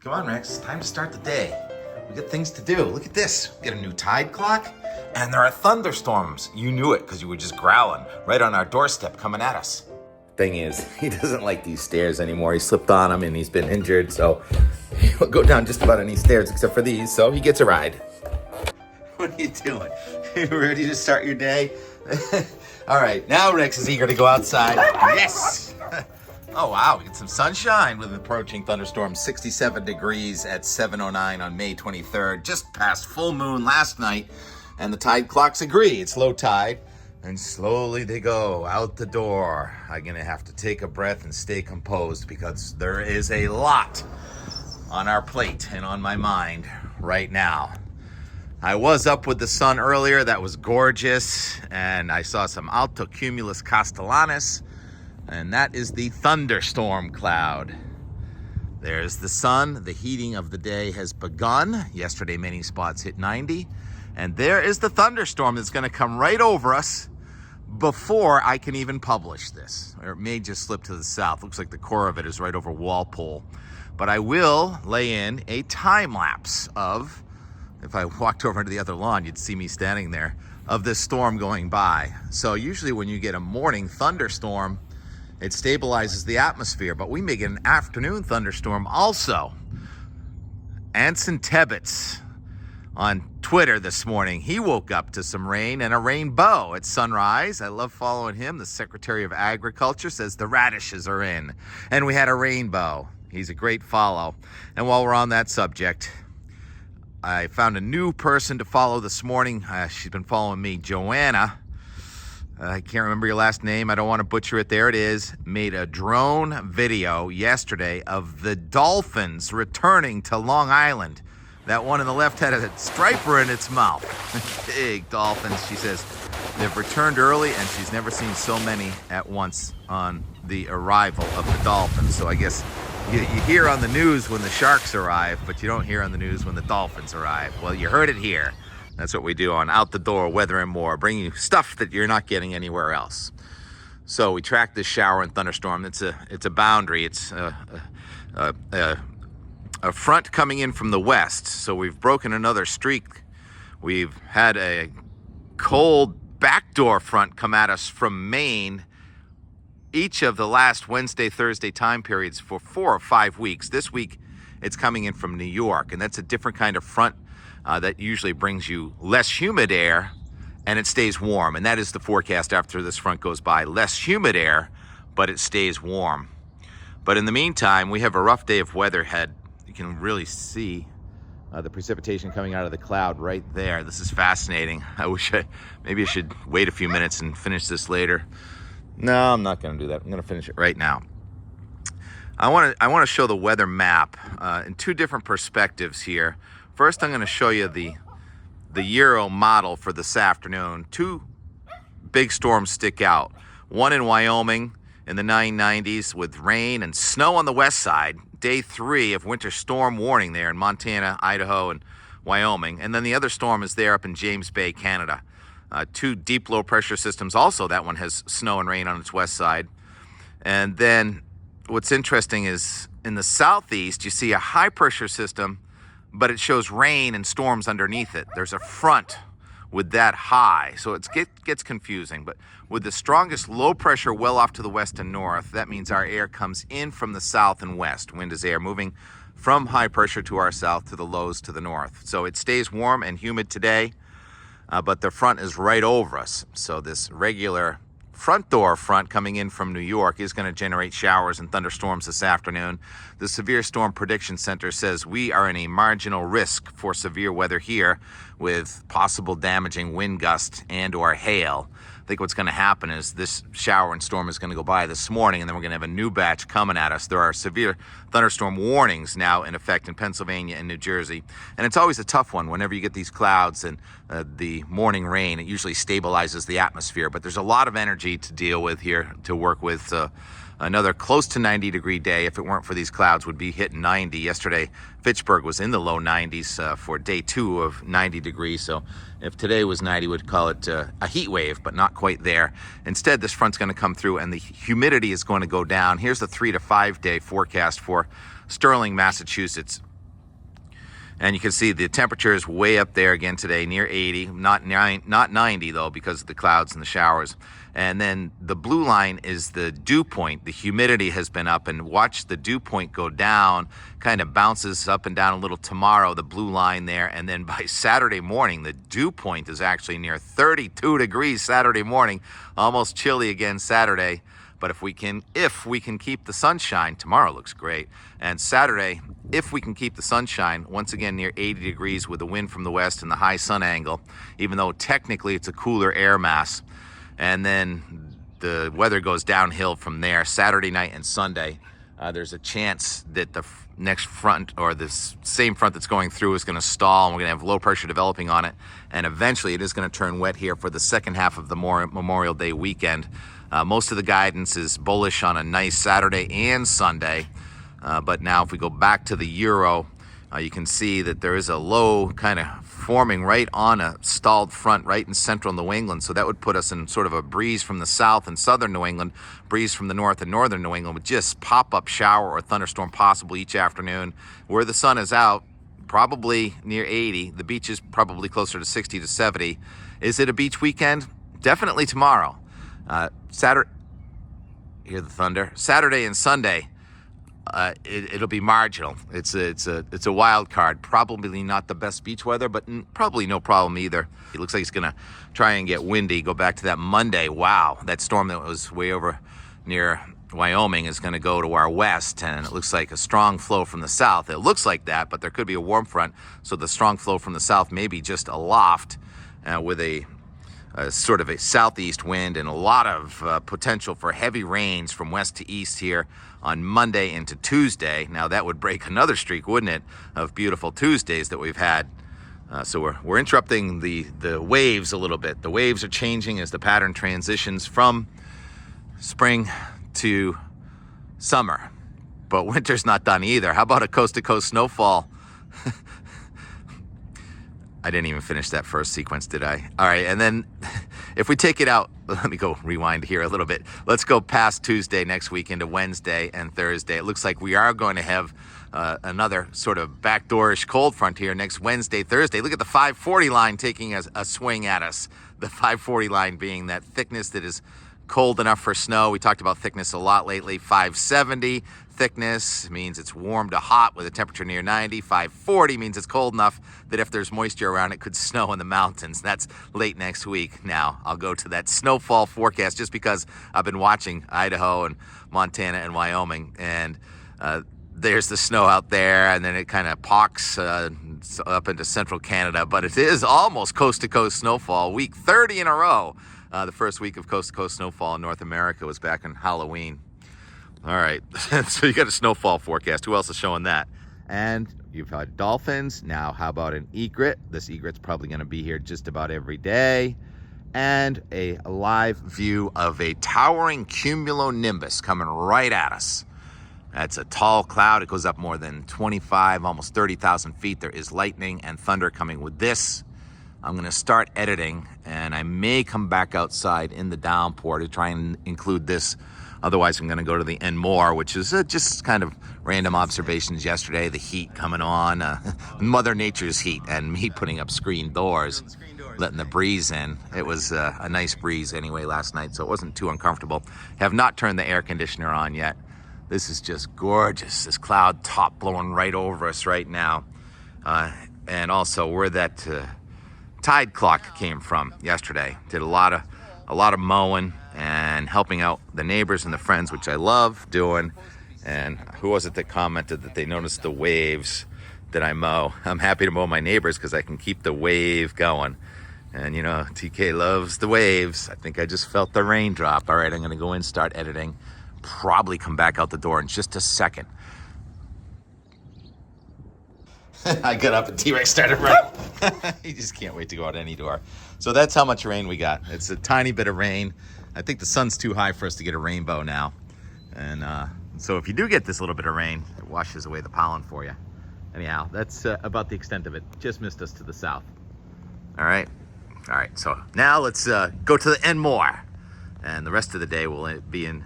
Come on, Rex, it's time to start the day. We got things to do. Look at this. We got a new tide clock, and there are thunderstorms. You knew it because you were just growling right on our doorstep coming at us. Thing is, he doesn't like these stairs anymore. He slipped on them and he's been injured, so he'll go down just about any stairs except for these, so he gets a ride. What are you doing? You ready to start your day? All right, now Rex is eager to go outside. Yes! Oh, wow, we get some sunshine with an approaching thunderstorm. 67 degrees at 7:09 on May 23rd, just past full moon last night, and the tide clocks agree. It's low tide, and slowly they go out the door. I'm going to have to take a breath and stay composed because there is a lot on our plate and on my mind right now. I was up with the sun earlier. That was gorgeous, and I saw some alto cumulus castellanis, and that is the thunderstorm cloud. There's the sun. The heating of the day has begun. Yesterday, many spots hit 90. And there is the thunderstorm that's going to come right over us before I can even publish this. Or it may just slip to the south. Looks like the core of it is right over Walpole. But I will lay in a time lapse of, if I walked over to the other lawn, you'd see me standing there, of this storm going by. So usually when you get a morning thunderstorm, it stabilizes the atmosphere, but we may get an afternoon thunderstorm also. Anson Tebbets on Twitter this morning, he woke up to some rain and a rainbow at sunrise. I love following him. The Secretary of Agriculture says the radishes are in, and we had a rainbow. He's a great follow. And while we're on that subject, I found a new person to follow this morning. She's been following me, Joanna. I can't remember your last name. I don't want to butcher it. There it is. Made a drone video yesterday of the Dolphins returning to Long Island. That one on the left had a striper in its mouth. Big Dolphins. She says they've returned early, and she's never seen so many at once on the arrival of the Dolphins. So I guess you hear on the news when the Sharks arrive, but you don't hear on the news when the Dolphins arrive. Well, you heard it here. That's what we do on Out the Door, Weather and More, bringing you stuff that you're not getting anywhere else. So we track this shower and thunderstorm. It's a boundary. It's a front coming in from the west. So we've broken another streak. We've had a cold backdoor front come at us from Maine each of the last Wednesday, Thursday time periods for 4 or 5 weeks. This week, it's coming in from New York, and that's a different kind of front that usually brings you less humid air, and it stays warm. And that is the forecast after this front goes by. Less humid air, but it stays warm. But in the meantime, we have a rough day of weather ahead. You can really see the precipitation coming out of the cloud right there. This is fascinating. Maybe I should wait a few minutes and finish this later. No, I'm not going to do that. I'm going to finish it right now. I want to show the weather map in two different perspectives here. First, I'm going to show you the Euro model for this afternoon. Two big storms stick out. One in Wyoming in the 990s with rain and snow on the west side. Day 3 of winter storm warning there in Montana, Idaho, and Wyoming. And then the other storm is there up in James Bay, Canada. Two deep low pressure systems. Also, that one has snow and rain on its west side. And then what's interesting is in the southeast, you see a high pressure system, but it shows rain and storms underneath it. There's a front with that high, so it gets confusing. But with the strongest low pressure well off to the west and north, that means our air comes in from the south and west. Wind is air moving from high pressure to our south to the lows to the north. So it stays warm and humid today, but the front is right over us. So this regular front door front coming in from New York is going to generate showers and thunderstorms this afternoon. The Severe Storm Prediction Center says we are in a marginal risk for severe weather here with possible damaging wind gusts and or hail. I think what's going to happen is this shower and storm is going to go by this morning, and then we're going to have a new batch coming at us. There are severe thunderstorm warnings now in effect in Pennsylvania and New Jersey. And it's always a tough one whenever you get these clouds and the morning rain. It usually stabilizes the atmosphere, but there's a lot of energy to deal with here, to work with. Another close to 90-degree day, if it weren't for these clouds, would be hitting 90. Yesterday, Fitchburg was in the low 90s for day 2 of 90 degrees. So if today was 90, we'd call it a heat wave, but not quite there. Instead, this front's going to come through and the humidity is going to go down. Here's the 3 to 5 day forecast for Sterling, Massachusetts. And you can see the temperature is way up there again today, near 80, not 90 though, because of the clouds and the showers. And then the blue line is the dew point. The humidity has been up, and watch the dew point go down, kind of bounces up and down a little tomorrow, the blue line there. And then by Saturday morning, the dew point is actually near 32 degrees Saturday morning, almost chilly again Saturday. But if we can keep the sunshine, tomorrow looks great. And Saturday, if we can keep the sunshine, once again near 80 degrees with the wind from the west and the high sun angle, even though technically it's a cooler air mass. And then the weather goes downhill from there. Saturday night and Sunday, there's a chance that the next front, or the same front that's going through, is going to stall, and we're going to have low pressure developing on it. And eventually it is going to turn wet here for the second half of the Memorial Day weekend. Most of the guidance is bullish on a nice Saturday and Sunday. But now if we go back to the Euro, you can see that there is a low kind of forming right on a stalled front right in central New England. So that would put us in sort of a breeze from the south and southern New England, breeze from the north and northern New England, with just pop-up shower or thunderstorm possible each afternoon. Where the sun is out, probably near 80. The beach is probably closer to 60 to 70. Is it a beach weekend? Definitely tomorrow. Saturday, hear the thunder. Saturday and Sunday, it'll be marginal. It's a wild card. Probably not the best beach weather, but probably no problem either. It looks like it's gonna try and get windy. Go back to that Monday. Wow, that storm that was way over near Wyoming is gonna go to our west, and it looks like a strong flow from the south. It looks like that, but there could be a warm front, so the strong flow from the south may be just aloft with a sort of a southeast wind, and a lot of potential for heavy rains from west to east here on Monday into Tuesday. Now that would break another streak, wouldn't it, of beautiful Tuesdays that we've had. So we're interrupting the waves a little bit. The waves are changing as the pattern transitions from spring to summer. But winter's not done either. How about a coast-to-coast snowfall? I didn't even finish that first sequence, did I? All right, and then if we take it out, let me go rewind here a little bit. Let's go past Tuesday next week into Wednesday and Thursday. It looks like we are going to have another sort of backdoorish cold front here next Wednesday, Thursday. Look at the 540 line taking a swing at us. The 540 line being that thickness that is cold enough for snow. We talked about thickness a lot lately. 570 thickness means it's warm to hot with a temperature near 90. 540 means it's cold enough that if there's moisture around, it could snow in the mountains. That's late next week. Now, I'll go to that snowfall forecast just because I've been watching Idaho and Montana and Wyoming, and there's the snow out there, and then it kind of pocks up into central Canada. But it is almost coast-to-coast snowfall, week 30 in a row. The first week of coast-to-coast snowfall in North America was back on Halloween. All right, so you got a snowfall forecast. Who else is showing that? And you've had dolphins. Now, how about an egret? This egret's probably going to be here just about every day. And a live view of a towering cumulonimbus coming right at us. That's a tall cloud. It goes up more than 25, almost 30,000 feet. There is lightning and thunder coming with this. I'm going to start editing, and I may come back outside in the downpour to try and include this. Otherwise, I'm going to go to the and more, which is just kind of random observations yesterday. The heat coming on, Mother Nature's heat, and me putting up screen doors, letting the breeze in. It was a nice breeze anyway last night, so it wasn't too uncomfortable. Have not turned the air conditioner on yet. This is just gorgeous. This cloud top blowing right over us right now. And also where that tide clock came from yesterday. Did a lot of mowing and helping out the neighbors and the friends, which I love doing. And who was it that commented that they noticed the waves that I mow? I'm happy to mow my neighbors because I can keep the wave going. And you know, TK loves the waves. I think I just felt the raindrop. All right, I'm gonna go in, start editing. Probably come back out the door in just a second. I got up and T-Rex started running. He just can't wait to go out any door. So that's how much rain we got. It's a tiny bit of rain. I think the sun's too high for us to get a rainbow now. And so if you do get this little bit of rain, it washes away the pollen for you. Anyhow, that's about the extent of it. Just missed us to the south. All right. So now let's go to the and more. And the rest of the day will be in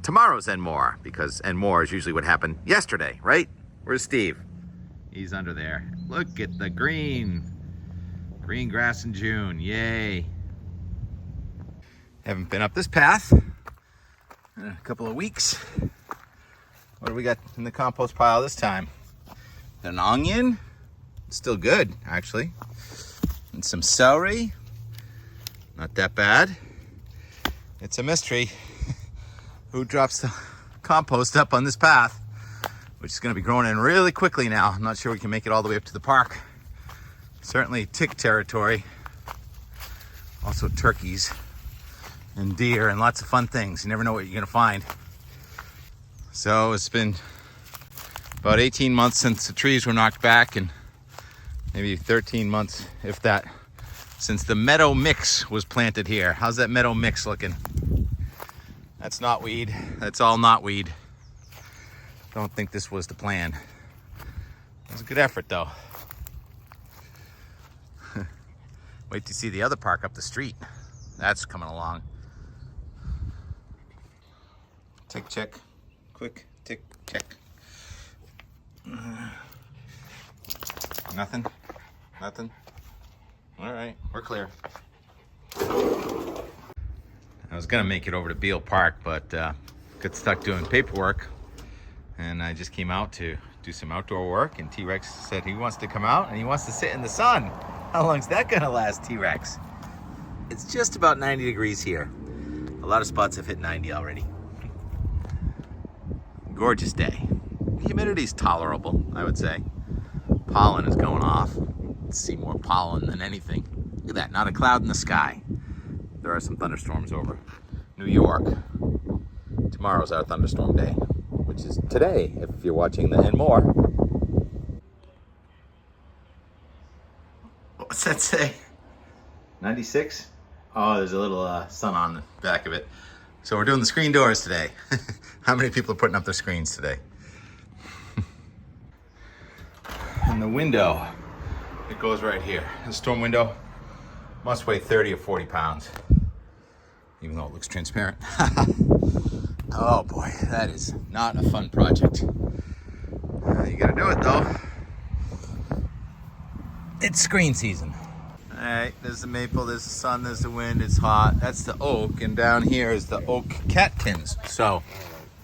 tomorrow's and more, because and more is usually what happened yesterday, right? Where's Steve? He's under there. Look at the green. Green grass in June, yay. Haven't been up this path in a couple of weeks. What do we got in the compost pile this time? An onion, still good actually. And some celery, not that bad. It's a mystery who drops the compost up on this path, which is gonna be growing in really quickly now. I'm not sure we can make it all the way up to the park. Certainly tick territory. Also turkeys and deer and lots of fun things. You never know what you're gonna find. So it's been about 18 months since the trees were knocked back, and maybe 13 months, if that, since the meadow mix was planted here. How's that meadow mix looking? That's not weed. That's all not weed. Don't think this was the plan. It was a good effort though. Wait to see the other park up the street. That's coming along. Tick check. Quick tick check. Nothing? Nothing? All right, we're clear. I was gonna make it over to Beale Park, but got stuck doing paperwork, and I just came out to do some outdoor work, and T-Rex said he wants to come out and he wants to sit in the sun. How long's that gonna last, T-Rex? It's just about 90 degrees here. A lot of spots have hit 90 already. Gorgeous day. Humidity's tolerable, I would say. Pollen is going off. See more pollen than anything. Look at that, not a cloud in the sky. There are some thunderstorms over New York. Tomorrow's our thunderstorm day, which is today, if you're watching the and more. What's that say? 96? Oh, there's a little sun on the back of it. So we're doing the screen doors today. How many people are putting up their screens today? And the window, it goes right here. The storm window must weigh 30 or 40 pounds, even though it looks transparent. Oh boy, that is not a fun project. You gotta do it though. It's screen season. All right, there's the maple, there's the sun, there's the wind, it's hot. That's the oak, and down here is the oak catkins. So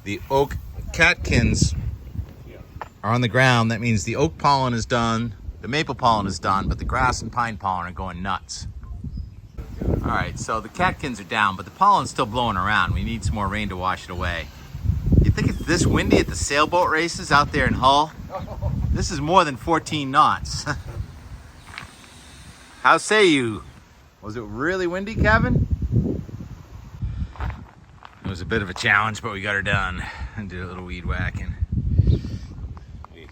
the oak catkins are on the ground. That means the oak pollen is done, the maple pollen is done, but the grass and pine pollen are going nuts. All right, so the catkins are down, but the pollen's still blowing around. We need some more rain to wash it away. You think it's this windy at the sailboat races out there in Hull? This is more than 14 knots. How say you? Was it really windy, Kevin? It was a bit of a challenge, but we got her done. And did a little weed whacking. We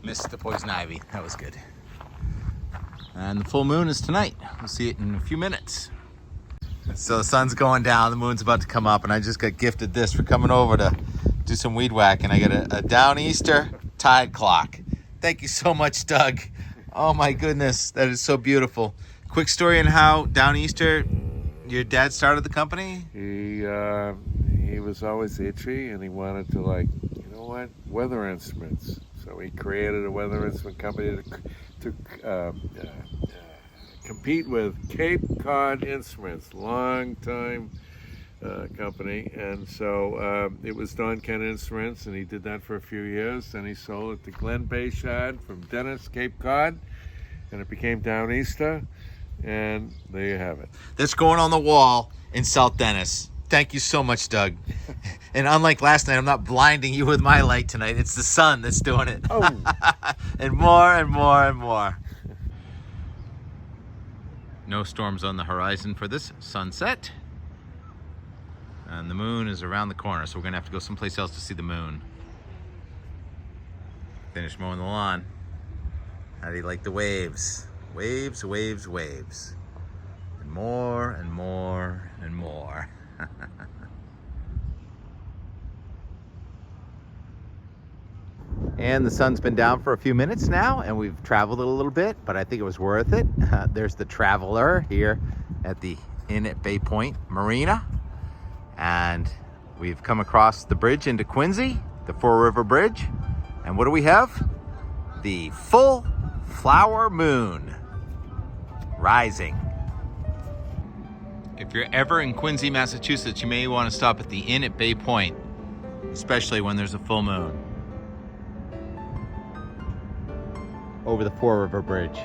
missed the poison ivy. That was good. And the full moon is tonight. We'll see it in a few minutes. So the sun's going down, the moon's about to come up, and I just got gifted this for coming over to do some weed whacking. I got a Downeaster tide clock. Thank you so much, Doug. Oh my goodness, that is so beautiful. Quick story on how Downeaster, your dad started the company? He was always itchy, and he wanted to, like, you know what, weather instruments. So he created a weather instrument company to compete with Cape Cod Instruments, long time company. And so it was Don Kent Instruments, and he did that for a few years. Then he sold it to Glenn Bayshard from Dennis, Cape Cod, and it became Downeaster. And there you have it. That's going on the wall in South Dennis. Thank you so much, Doug. And unlike last night, I'm not blinding you with my light tonight. It's the sun that's doing it. Oh. And more and more and more. No storms on the horizon for this sunset. And the moon is around the corner, so we're gonna have to go someplace else to see the moon. Finish mowing the lawn. How do you like the waves? Waves, waves, waves. And more and more and more. And the sun's been down for a few minutes now, and we've traveled a little bit, but I think it was worth it. There's the Traveler here at the Inn at Bay Point Marina. And we've come across the bridge into Quincy, the Four River Bridge. And what do we have? the full flower moon rising. If you're ever in Quincy, Massachusetts, you may want to stop at the Inn at Bay Point, especially when there's a full moon. Over the Four River Bridge.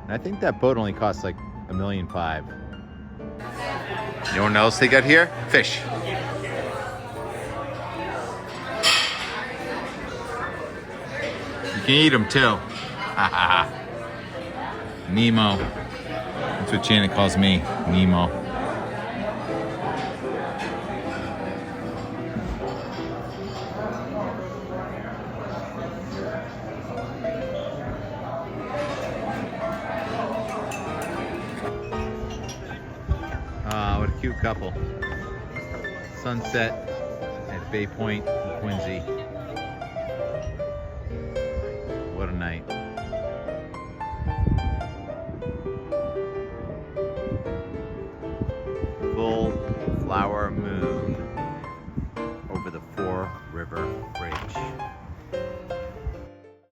And I think that boat only costs like $1.5 million. You know what else they got here? Fish. You can eat them too. Nemo. That's what Janet calls me, Nemo. What a cute couple. Sunset at Bay Point in Quincy. What a night. Full flower moon over the Four River Bridge.